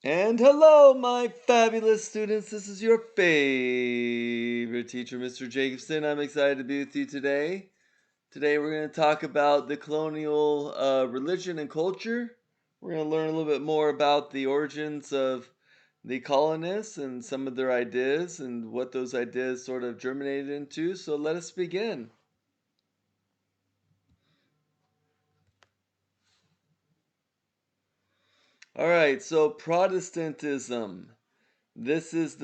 And hello, my fabulous students. This is your favorite teacher, Mr. Jacobson. I'm excited to be with you today. Today, we're going to talk about the colonial religion and culture. We're going to learn a little bit more about the origins of the colonists and some of their ideas and what those ideas sort of germinated into. So, let us begin. All right, so Protestantism. This is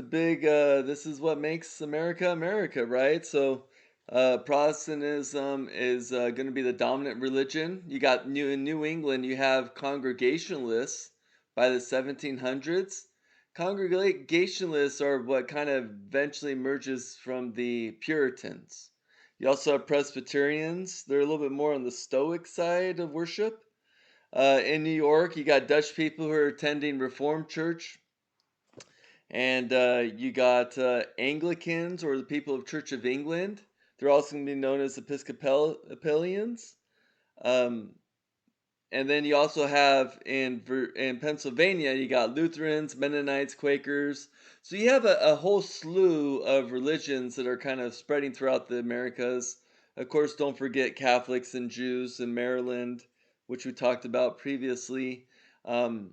what makes America America, right? So Protestantism is going to be the dominant religion. You got in New England, you have Congregationalists by the 1700s. Congregationalists are what kind of eventually emerges from the Puritans. You also have Presbyterians. They're a little bit more on the Stoic side of worship. In New York, you got Dutch people who are attending Reformed Church, and you got Anglicans, or the people of Church of England. They're also going to be known as Episcopalians. Um, and then you also have in Pennsylvania, you got Lutherans, Mennonites, Quakers. So you have a whole slew of religions that are kind of spreading throughout the Americas. Of course, don't forget Catholics and Jews in Maryland, which we talked about previously. And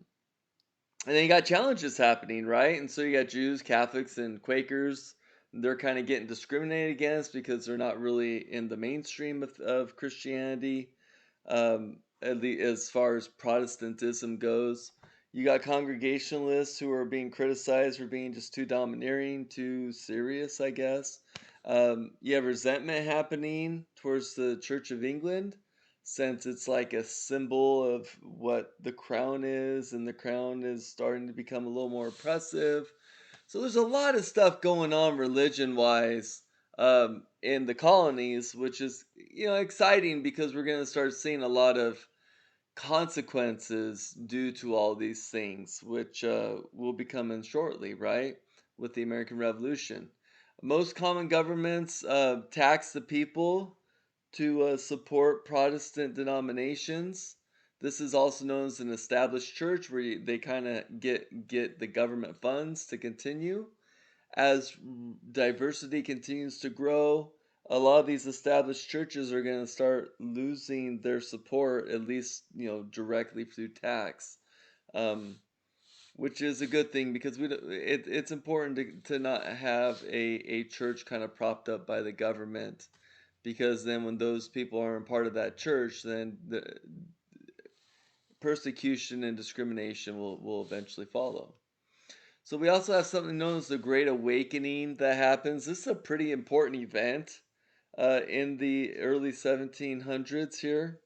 then you got challenges happening, right? And so you got Jews, Catholics, and Quakers. They're kind of getting discriminated against because they're not really in the mainstream of Christianity, at least as far as Protestantism goes. You got Congregationalists who are being criticized for being just too domineering, too serious, I guess. You have resentment happening towards the Church of England, since it's like a symbol of what the crown is, and the crown is starting to become a little more oppressive. So there's a lot of stuff going on religion wise in the colonies, which is exciting because we're going to start seeing a lot of consequences due to all these things, which will be coming shortly, right? With the American Revolution. Most common governments tax the people to support Protestant denominations. This is also known as an established church, where they kind of get the government funds to continue. As diversity continues to grow, a lot of these established churches are going to start losing their support, at least directly through tax, um, which is a good thing because it's important to not have a church kind of propped up by the government, because then when those people aren't part of that church, then the persecution and discrimination will eventually follow. So we also have something known as the Great Awakening that happens. This is a pretty important event in the early 1700s here.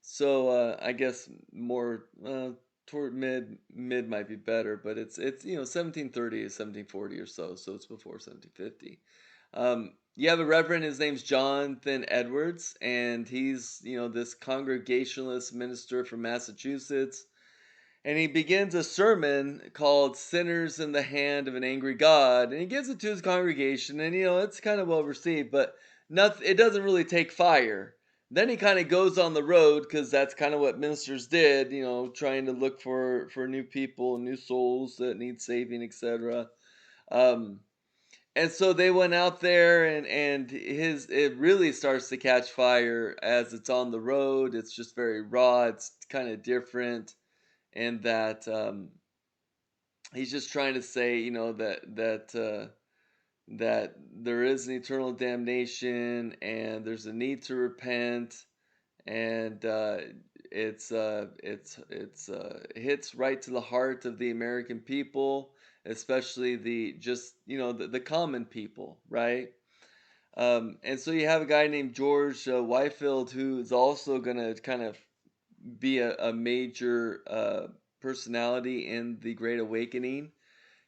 So I guess more toward mid might be better, but it's 1730 to 1740 or so, so it's before 1750. You have a reverend. His name's Jonathan Edwards, and he's this Congregationalist minister from Massachusetts, and he begins a sermon called "Sinners in the Hand of an Angry God," and he gives it to his congregation, and it's kind of well received, but nothing. It doesn't really take fire. Then he kind of goes on the road, because that's kind of what ministers did, trying to look for new people, new souls that need saving, etc. Um, and so they went out there, and his it really starts to catch fire as it's on the road. It's just very raw. It's kind of different, and that he's just trying to say, that there is an eternal damnation, and there's a need to repent, and it hits right to the heart of the American people, especially the just the common people, right? And so you have a guy named George Whitefield, who is also going to kind of be a major personality in the Great Awakening.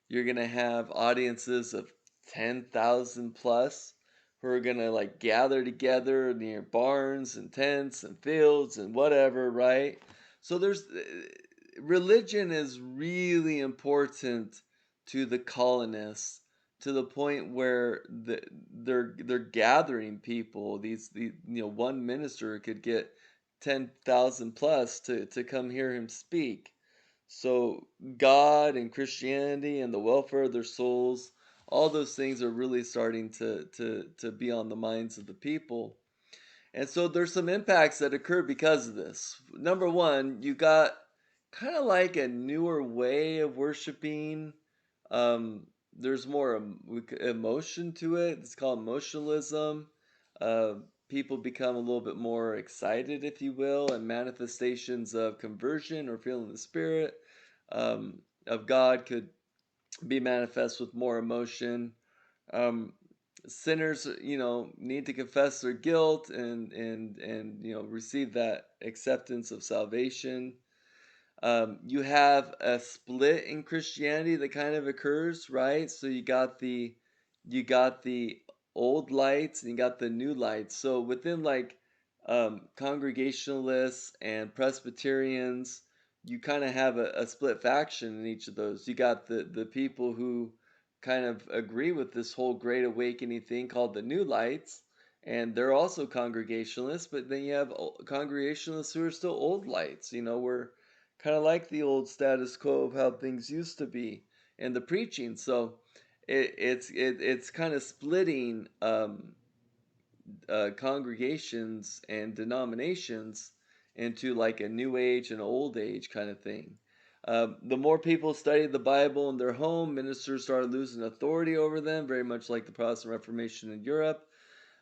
You're going to have audiences of 10,000 plus who are going to like gather together near barns and tents and fields and whatever, right? So there's religion is really important to the colonists, to the point where they're gathering people. These one minister could get 10,000 plus to come hear him speak. So God and Christianity and the welfare of their souls, all those things are really starting to be on the minds of the people. And so there's some impacts that occur because of this. Number one, you got kind of like a newer way of worshiping. There's more emotion to it. It's called emotionalism. Uh, People become a little bit more excited, if you will, and manifestations of conversion or feeling the spirit of God could be manifest with more emotion. um, Sinners, need to confess their guilt and receive that acceptance of salvation. You have a split in Christianity that kind of occurs, right? So you got the old lights and you got the new lights. So within like Congregationalists and Presbyterians, you kind of have a split faction in each of those. You got the people who kind of agree with this whole Great Awakening thing called the New Lights, and they're also Congregationalists. But then you have Congregationalists who are still old lights. We're kind of like the old status quo of how things used to be and the preaching. So it's kind of splitting congregations and denominations into like a new age and old age kind of thing. The more people studied the Bible in their home, ministers started losing authority over them, very much like the Protestant Reformation in Europe.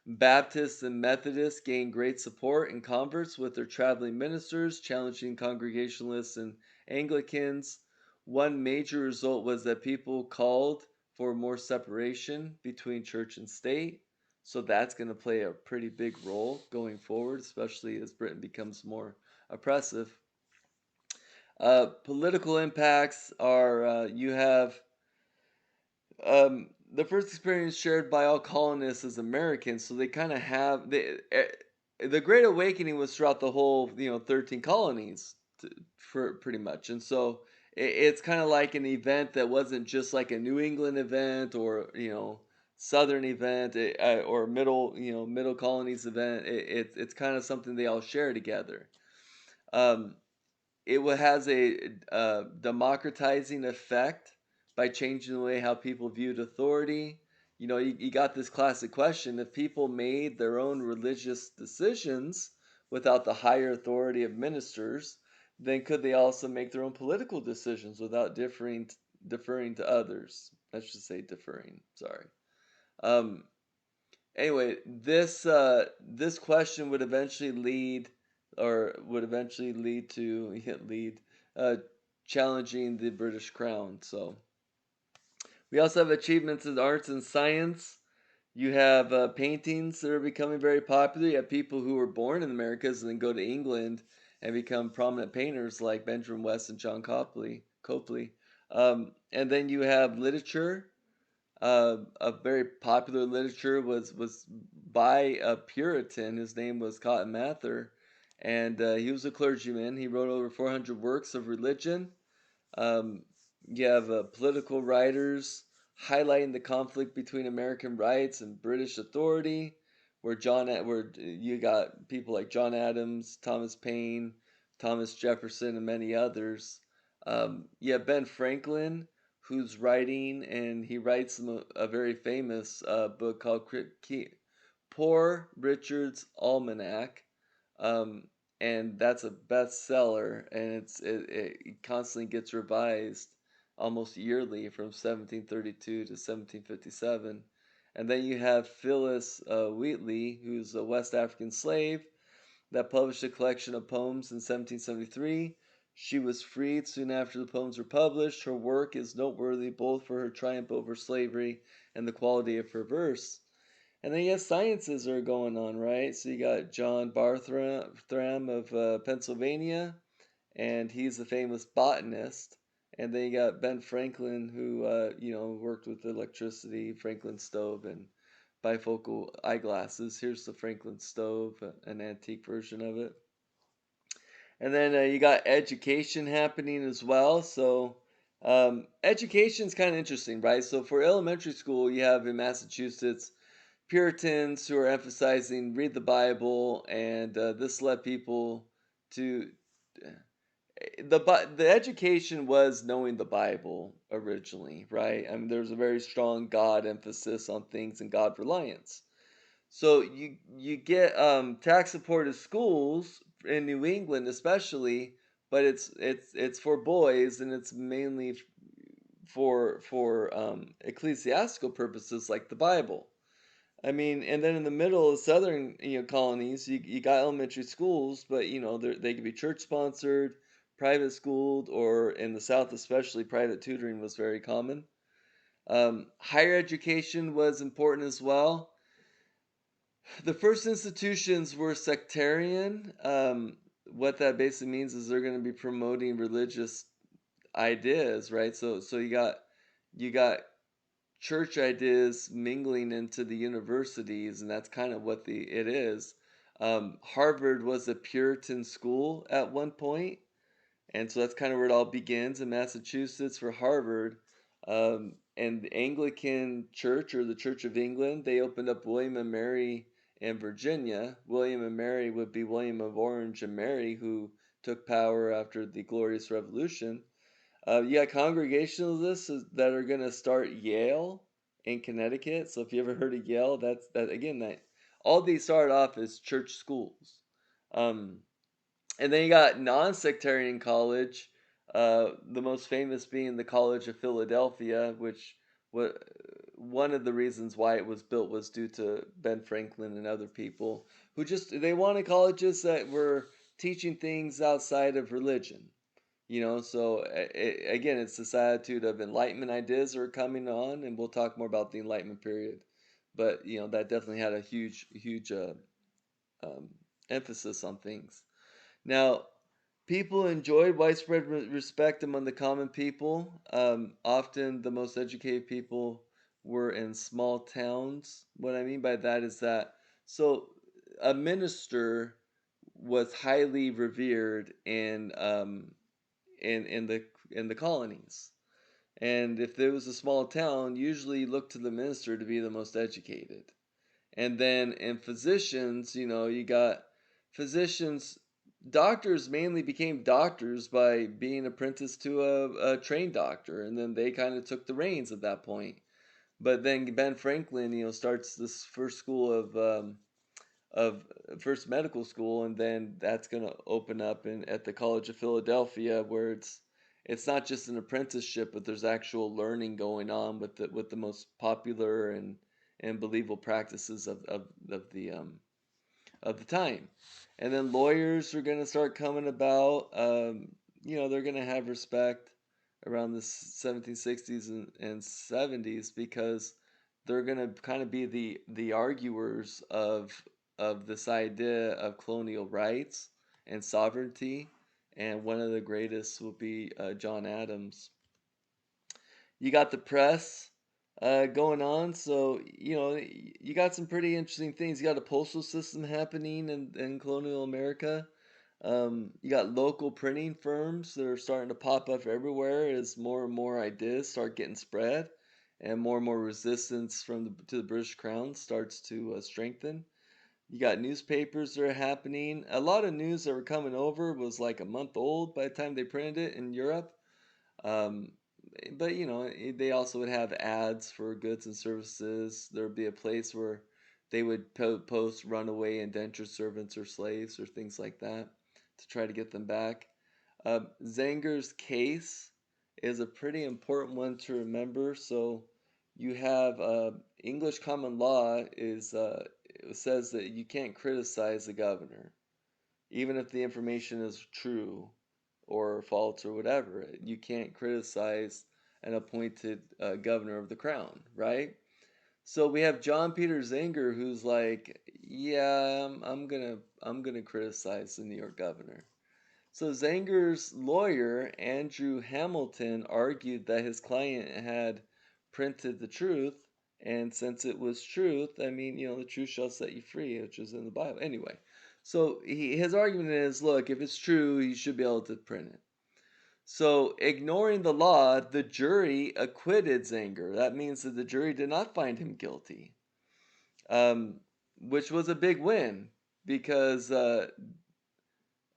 Baptists and Methodists gained great support and converts with their traveling ministers, challenging Congregationalists and Anglicans. One major result was that people called for more separation between church and state. So that's going to play a pretty big role going forward, especially as Britain becomes more oppressive. Political impacts are you have the first experience shared by all colonists as Americans, so they kind of have the Great Awakening was throughout the whole 13 colonies for pretty much, and so it's kind of like an event that wasn't just like a New England event or Southern event or middle colonies event. It's kind of something they all share together. Um, has a democratizing effect by changing the way how people viewed authority. You got this classic question: if people made their own religious decisions without the higher authority of ministers, then could they also make their own political decisions without deferring to others? Let's just say deferring. Sorry. Um, Anyway, this question would eventually lead to lead uh, challenging the British crown. So we also have achievements in arts and science. You have paintings that are becoming very popular. You have people who were born in the Americas and then go to England and become prominent painters like Benjamin West and John Copley. And then you have literature. A very popular literature was by a Puritan. His name was Cotton Mather, and he was a clergyman. He wrote over 400 works of religion. Um, you have political writers highlighting the conflict between American rights and British authority, where you got people like John Adams, Thomas Paine, Thomas Jefferson, and many others. You have Ben Franklin, who's writing, and he writes a very famous book called Poor Richard's Almanac. Um, and that's a bestseller, and it constantly gets revised almost yearly from 1732 to 1757. And then you have Phyllis Wheatley, who's a West African slave that published a collection of poems in 1773. She was freed soon after the poems were published. Her work is noteworthy both for her triumph over slavery and the quality of her verse. And then you have sciences are going on, right? So you got John Barthram of Pennsylvania, and he's a famous botanist. And then you got Ben Franklin, who worked with electricity, Franklin stove, and bifocal eyeglasses. Here's the Franklin stove, an antique version of it. And then you got education happening as well. So education is kind of interesting, right? So for elementary school, you have in Massachusetts Puritans who are emphasizing read the Bible, and this led people to the education was knowing the Bible originally, right? I mean, there's a very strong God emphasis on things and God reliance. So you get tax supported schools in New England especially, but it's for boys and it's mainly for ecclesiastical purposes like the Bible. I mean, and then in the middle of southern, colonies, you got elementary schools, but they could be church sponsored, private schooled, or in the South especially, private tutoring was very common. Higher education was important as well. The first institutions were sectarian. What that basically means is they're going to be promoting religious ideas, right? So you got church ideas mingling into the universities, and that's kind of what the it is. Harvard was a Puritan school at one point, and so that's kind of where it all begins in Massachusetts for Harvard. And the Anglican Church or the Church of England, they opened up William and Mary in Virginia. William and Mary would be William of Orange and Mary, who took power after the Glorious Revolution. You got Congregationalists that are going to start Yale in Connecticut. So if you ever heard of Yale, that's that again. That all these started off as church schools. Um, and then you got non-sectarian college, the most famous being the College of Philadelphia, which was one of the reasons why it was built was due to Ben Franklin and other people who just they wanted colleges that were teaching things outside of religion. So again, it's this attitude of Enlightenment ideas are coming on, and we'll talk more about the Enlightenment period. But that definitely had a huge um, emphasis on things. Now, people enjoyed widespread respect among the common people. Often, the most educated people were in small towns. What I mean by that is that so a minister was highly revered in the colonies. And if there was a small town, usually you look to the minister to be the most educated. And then in physicians, you got physicians, doctors mainly became doctors by being apprenticed to a trained doctor, and then they kind of took the reins at that point. But then Ben Franklin, starts this first school of first medical school, and then that's going to open up at the College of Philadelphia, where it's not just an apprenticeship, but there's actual learning going on with the most popular and believable practices of the time. And then lawyers are going to start coming about. They're going to have respect around the 1760s and 70s because they're going to kind of be the arguers of this idea of colonial rights and sovereignty. And one of the greatest will be John Adams. You got the press going on, so you got some pretty interesting things. You got a postal system happening in colonial America. You got local printing firms that are starting to pop up everywhere as more and more ideas start getting spread, and more resistance to the British Crown starts to strengthen. You got newspapers that are happening. A lot of news that were coming over was like a month old by the time they printed it in Europe. Um, but they also would have ads for goods and services. There would be a place where they would post runaway indentured servants or slaves or things like that to try to get them back. Zenger's case is a pretty important one to remember. So you have English common law it says that you can't criticize the governor, even if the information is true or false or whatever. You can't criticize an appointed governor of the crown, right? So we have John Peter Zenger who's like, yeah, I'm gonna criticize the New York governor. So Zenger's lawyer, Andrew Hamilton, argued that his client had printed the truth, and since it was truth, I mean, the truth shall set you free, which is in the Bible. Anyway, so his argument is, look, if it's true, you should be able to print it. So, ignoring the law, the jury acquitted Zenger. That means that the jury did not find him guilty, um, which was a big win because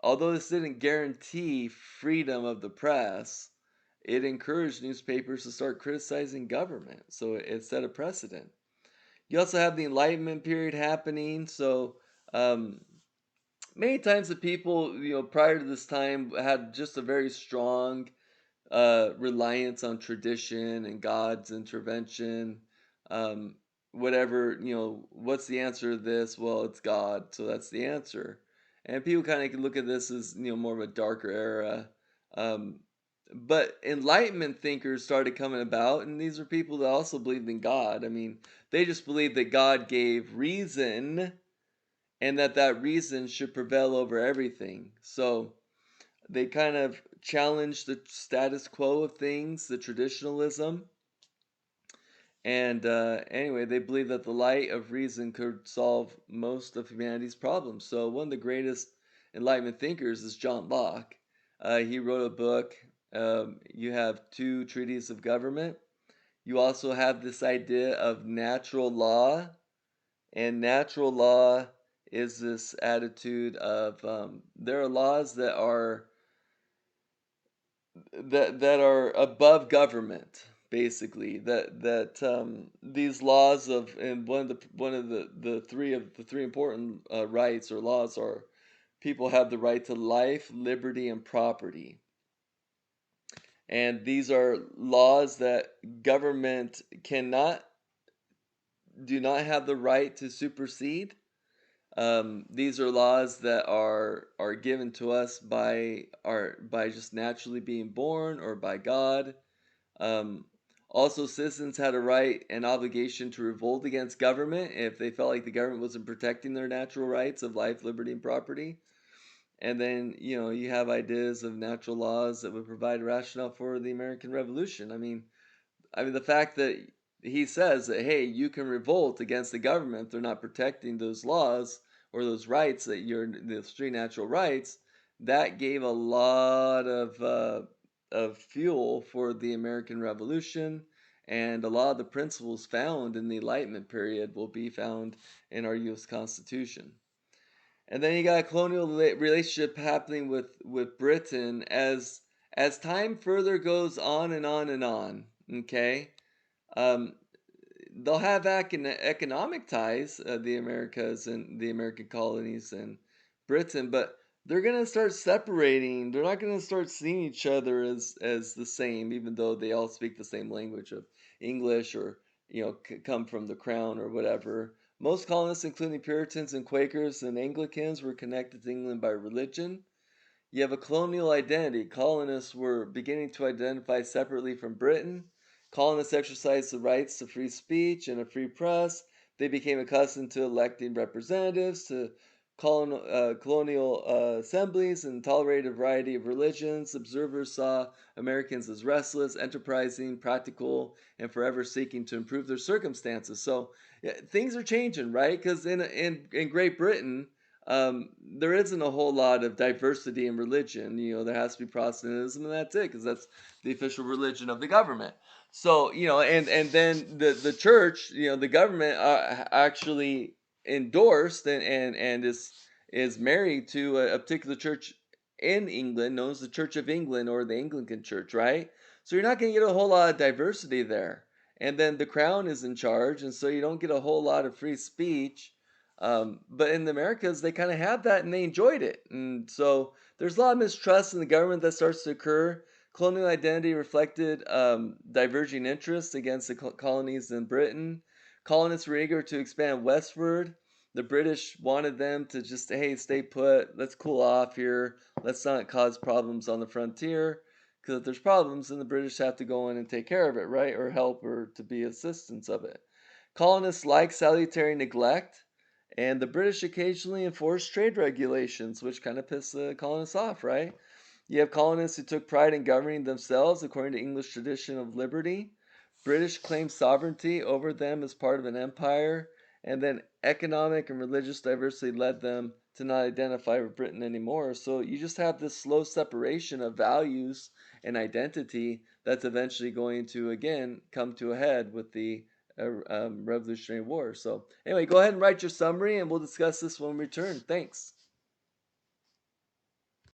although this didn't guarantee freedom of the press, it encouraged newspapers to start criticizing government. So it set a precedent. You also have the Enlightenment period happening. So um, many times the people, prior to this time had just a very strong reliance on tradition and God's intervention. Um, Whatever, what's the answer to this? Well, it's God, so that's the answer. And people kind of can look at this as, more of a darker era. Um, but Enlightenment thinkers started coming about, and these are people that also believed in God. I mean, they just believed that God gave reason and that reason should prevail over everything. So, they kind of challenged the status quo of things, the traditionalism. And anyway, they believed that the light of reason could solve most of humanity's problems. So, one of the greatest Enlightenment thinkers is John Locke. He wrote a book. You have two treatises of government. You also have this idea of natural law. And natural law is this attitude of there are laws that are above government, basically, that these laws of, and one of the three important rights or laws are, people have the right to life, liberty, and property. And these are laws that government cannot do not have the right to supersede. These are laws that are given to us by just naturally being born or by God. Um, Also, citizens had a right and obligation to revolt against government if they felt like the government wasn't protecting their natural rights of life, liberty, and property. And then, you have ideas of natural laws that would provide a rationale for the American Revolution. I mean, the fact that he says that, hey, you can revolt against the government if they're not protecting those laws or those rights, those three natural rights, that gave a lot of fuel for the American Revolution. And a lot of the principles found in the Enlightenment period will be found in our U.S. Constitution. And then you got a colonial relationship happening with Britain as time further goes on and on and on. Okay, um, they'll have economic ties, the Americas and the American colonies and Britain, but they're gonna start separating. They're not gonna start seeing each other as the same, even though they all speak the same language of English, or come from the crown or whatever. Most colonists, including Puritans and Quakers and Anglicans, were connected to England by religion. You have a colonial identity. Colonists were beginning to identify separately from Britain. Colonists exercised the rights to free speech and a free press. They became accustomed to electing representatives to colonial assemblies and tolerated a variety of religions. Observers saw Americans as restless, enterprising, practical, and forever seeking to improve their circumstances. So yeah, things are changing, right? Because in Great Britain, there isn't a whole lot of diversity in religion. There has to be Protestantism, and that's it, because that's the official religion of the government. So, and then the church, the government actually endorsed and is married to a particular church in England, known as the Church of England or the Anglican Church, right? So you're not going to get a whole lot of diversity there. And then the crown is in charge, and so you don't get a whole lot of free speech. But in the Americas, they kind of had that and they enjoyed it. And so there's a lot of mistrust in the government that starts to occur. Colonial identity reflected diverging interests against the colonies in Britain. Colonists were eager to expand westward. The British wanted them to just, hey, stay put. Let's cool off here. Let's not cause problems on the frontier. Because if there's problems, then the British have to go in and take care of it, right? Or help, or to be assistance of it. Colonists like salutary neglect. And the British occasionally enforced trade regulations, which kind of pissed the colonists off, right? You have colonists who took pride in governing themselves according to English tradition of liberty. British claimed sovereignty over them as part of an empire, and then economic and religious diversity led them to not identify with Britain anymore. So you just have this slow separation of values and identity that's eventually going to, again, come to a head with the Revolutionary War. So, anyway, go ahead and write your summary, and we'll discuss this when we return. Thanks.